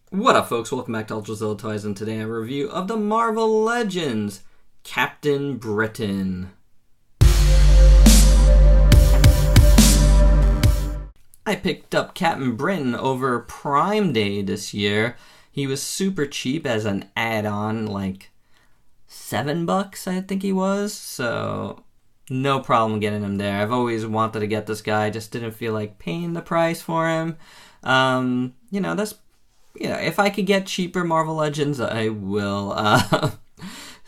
What up, folks? Welcome back to ULTRAZILLA Toys, and today I have a review of the Marvel Legends Captain Britain. I picked up Captain Britain over Prime Day this year. He was super cheap as an add-on, like $7 I think he was, so no problem getting him there. I've always wanted to get this guy, just didn't feel like paying the price for him. If I could get cheaper Marvel Legends, I will.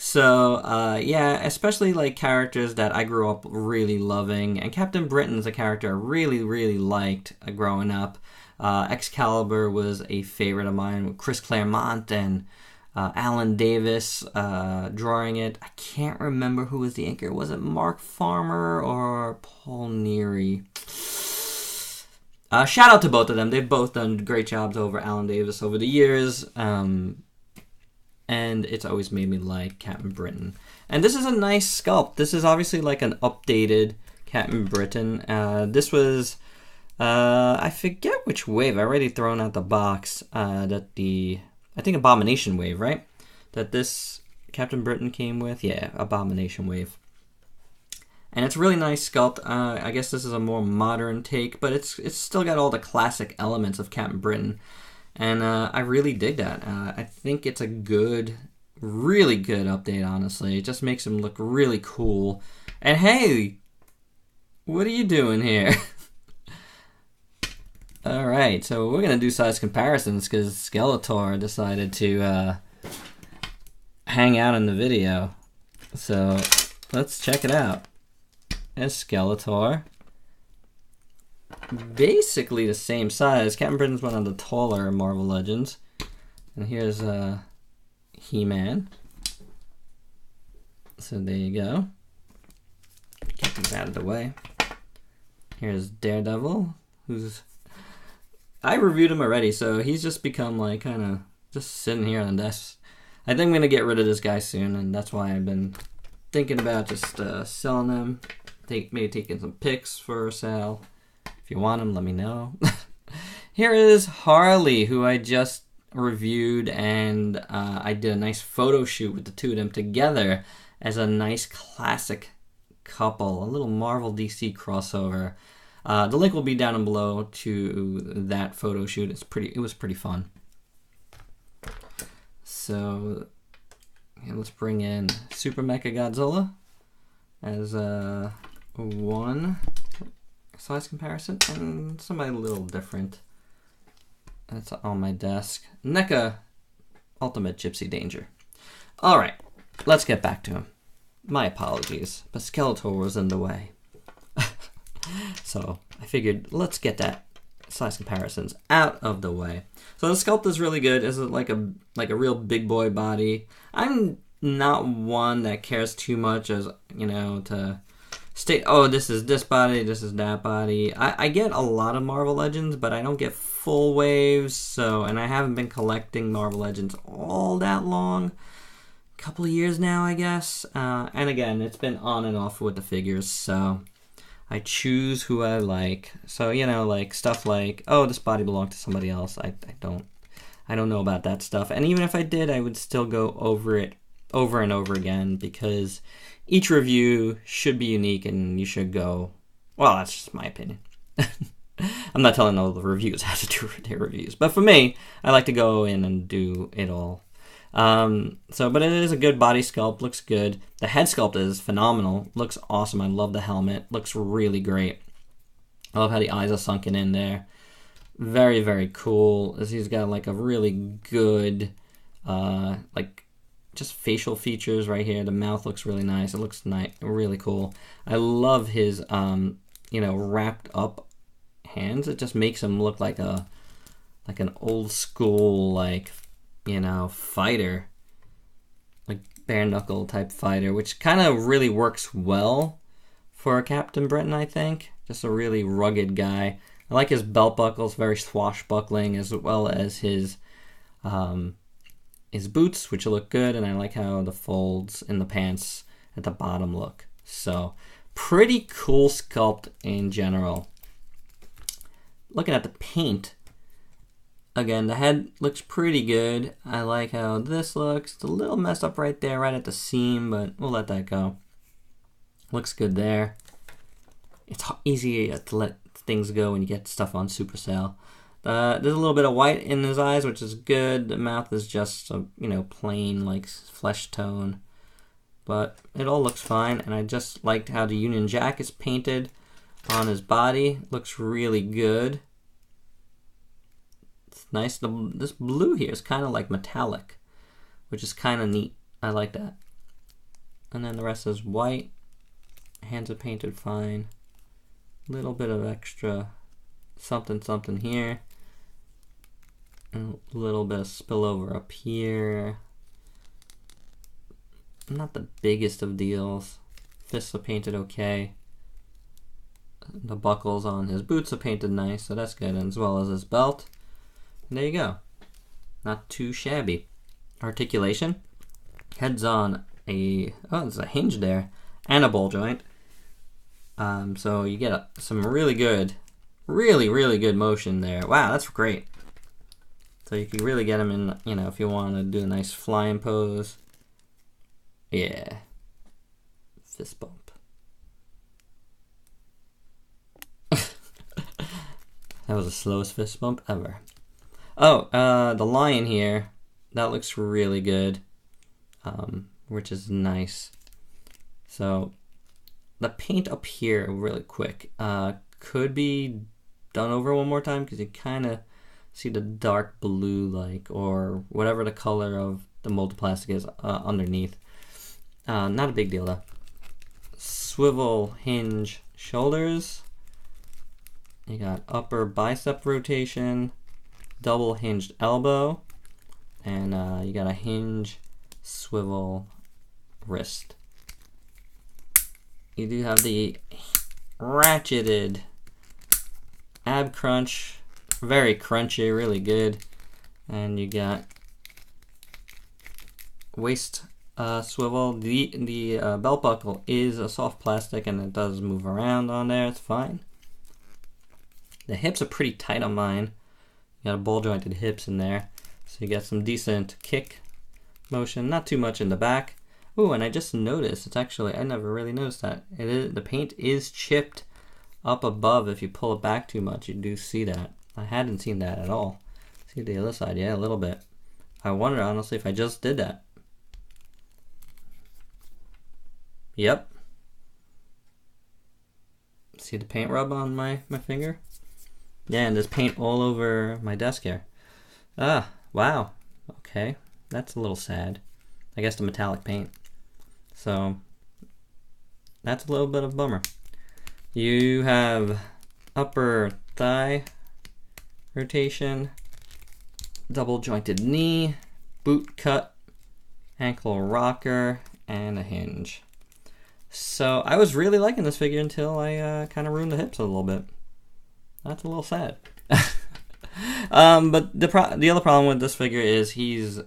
Yeah, especially like characters that I grew up really loving. And Captain Britain's a character I really, really liked growing up. Excalibur was a favorite of mine with Chris Claremont and Alan Davis drawing it. I can't remember who was the inker. Was it Mark Farmer or Paul Neary? Shout out to both of them. They've both done great jobs over Alan Davis over the years. And it's always made me like Captain Britain. And this is a nice sculpt. This is obviously like an updated Captain Britain. This was, I forget which wave. I already thrown out the box. I think Abomination wave, right? That this Captain Britain came with. Yeah, Abomination wave. And it's a really nice sculpt. I guess this is a more modern take, but it's still got all the classic elements of Captain Britain. And I really dig that. I think it's a good, really good update, honestly. It just makes him look really cool. And hey, what are you doing here? Alright, so we're going to do size comparisons because Skeletor decided to hang out in the video. So let's check it out. As Skeletor, basically the same size. Captain Britain's one of the taller Marvel Legends. And here's He-Man. So there you go. Get these out of the way. Here's Daredevil, who's... I reviewed him already, so he's just become like kind of just sitting here on the desk. I think I'm going to get rid of this guy soon, and that's why I've been thinking about just selling him. Maybe taking some pics for sale. If you want them, let me know. Here is Harley, who I just reviewed, and I did a nice photo shoot with the two of them together as a nice classic couple, a little Marvel DC crossover. The link will be down below to that photo shoot. It was pretty fun. So yeah, let's bring in Super Mecha Godzilla as one size comparison, and somebody a little different. That's on my desk. NECA Ultimate Gypsy Danger. Alright, let's get back to him. My apologies, but Skeletor was in the way. So I figured let's get that size comparisons out of the way. So the sculpt is really good. It's like a real big boy body. I'm not one that cares too much as, to state, oh, this is this body, this is that body. I get a lot of Marvel Legends, but I don't get full waves, and I haven't been collecting Marvel Legends all that long. A couple of years now, I guess. And again, it's been on and off with the figures, so I choose who I like. So, like stuff like, oh, this body belonged to somebody else. I don't know about that stuff. And even if I did, I would still go over it over and over again, because each review should be unique and you should go, well, that's just my opinion. I'm not telling all the reviews how to do their reviews, but for me, I like to go in and do it all. But it is a good body sculpt, looks good. The head sculpt is phenomenal, looks awesome. I love the helmet, looks really great. I love how the eyes are sunken in there. Very, very cool. He's got like a really good, just facial features right here. The mouth looks really nice. It looks nice, really cool. I love his, wrapped up hands. It just makes him look like an old school, fighter, like bare knuckle type fighter, which kind of really works well for Captain Britain, I think. Just a really rugged guy. I like his belt buckles, very swashbuckling, as well as his boots, which look good, and I like how the folds in the pants at the bottom look. So, pretty cool sculpt in general. Looking at the paint, Again, the head looks pretty good. I like how this looks. It's a little messed up right there, right at the seam, but we'll let that go. Looks good there. It's easy to let things go when you get stuff on super sale. There's a little bit of white in his eyes, which is good. The mouth is just a, plain like flesh tone, but it all looks fine. And I just liked how the Union Jack is painted on his body. Looks really good. It's nice. This blue here is kind of like metallic, which is kind of neat. I like that. And then the rest is white. Hands are painted fine. Little bit of extra something here. And a little bit of spillover up here. Not the biggest of deals. Fists are painted okay. The buckles on his boots are painted nice, so that's good, and as well as his belt. And there you go. Not too shabby. Articulation. Head's on there's a hinge there, and a ball joint. So you get some really good motion there. Wow, that's great. So you can really get him in, if you want to do a nice flying pose. Yeah. Fist bump. That was the slowest fist bump ever. Oh, the lion here, that looks really good, which is nice. So the paint up here really quick could be done over one more time, because you kind of see the dark blue or whatever the color of the molded plastic is underneath. Not a big deal though. Swivel hinge shoulders. You got upper bicep rotation, double hinged elbow, and you got a hinge swivel wrist. You do have the ratcheted ab crunch, very crunchy, really good. And you got waist swivel. The belt buckle is a soft plastic and it does move around on there, it's fine. The hips are pretty tight on mine. You got a ball jointed hips in there, so you got some decent kick motion, not too much in the back. Oh, and I just noticed, it's actually, I never really noticed that. The paint is chipped up above. If you pull it back too much, you do see that. I hadn't seen that at all. See the other side, yeah, a little bit. I wonder, honestly, if I just did that. Yep. See the paint rub on my finger? Yeah, and there's paint all over my desk here. Ah, wow. Okay, that's a little sad. I guess the metallic paint. So, that's a little bit of a bummer. You have upper thigh rotation, double jointed knee, boot cut, ankle rocker, and a hinge. So I was really liking this figure until I kind of ruined the hips a little bit. That's a little sad. But the other problem with this figure is his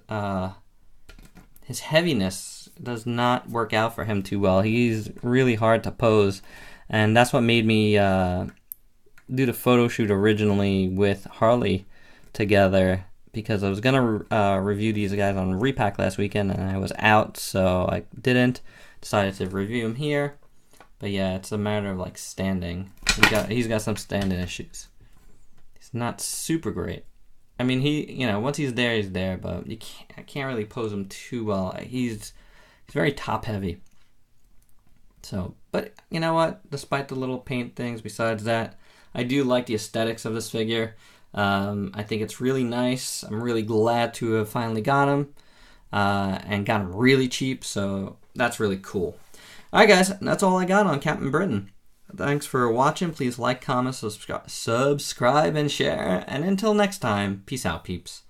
heaviness does not work out for him too well. He's really hard to pose, and that's what made me do the photo shoot originally with Harley together, because I was gonna review these guys on Repack last weekend and I was out, so I didn't. Decided to review him here, but yeah, it's a matter of like standing. He's got some standing issues. He's not super great. I mean, once he's there, but I can't really pose him too well. He's very top heavy. So, but you know what? Despite the little paint things, besides that, I do like the aesthetics of this figure. I think it's really nice. I'm really glad to have finally got him, and got him really cheap. So that's really cool. Alright guys, that's all I got on Captain Britain. Thanks for watching. Please like, comment, subscribe, and share. And until next time, peace out, peeps.